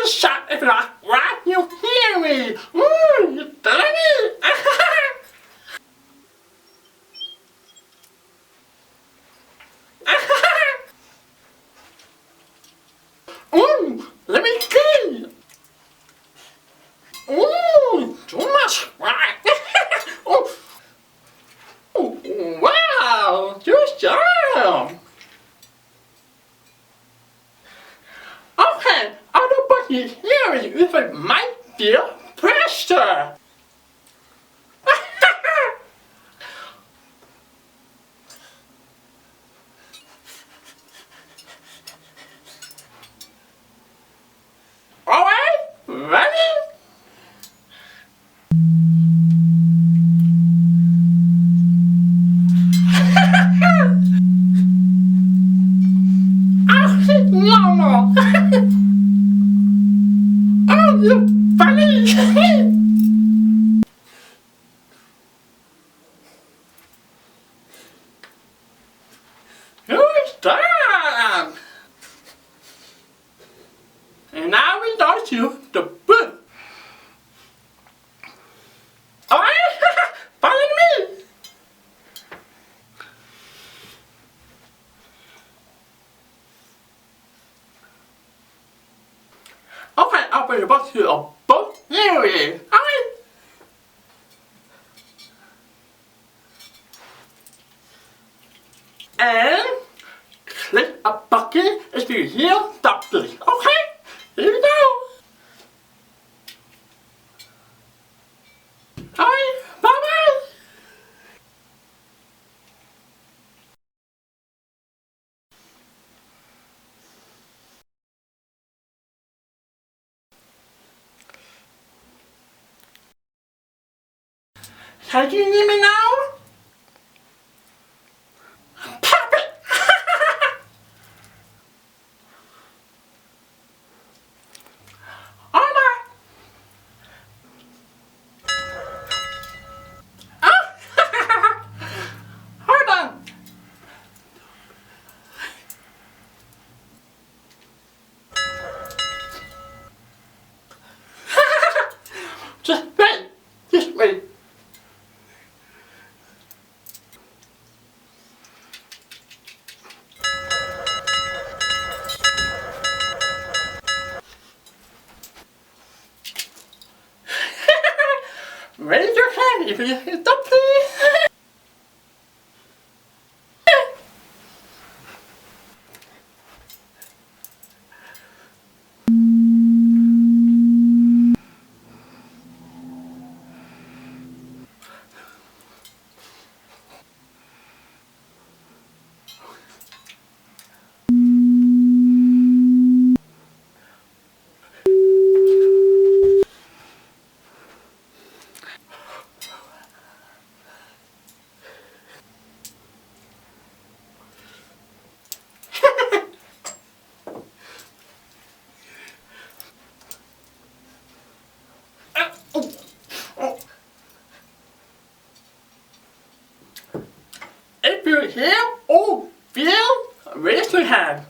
Shut if you're not right, you hear me. Ooh, you dirty. Ooh, let me see. Ooh, too much right. Oh, wow, just jam. Okay, everybody hear you if it might feel pressure. Alright, ready? Oh, it's normal. Oh, you funny. Who's that? And now we go to the book. Alright, follow me. Okay, I'll bring you back to a book area. Alright. And click a button if you hear something. Okay? Here we go. Alright, bye-bye. Can you hear me now? Pop it! Alright. Hold on. Just wait. Just wait. Raise your hand if you hear something. If you hear or feel, raise your hand.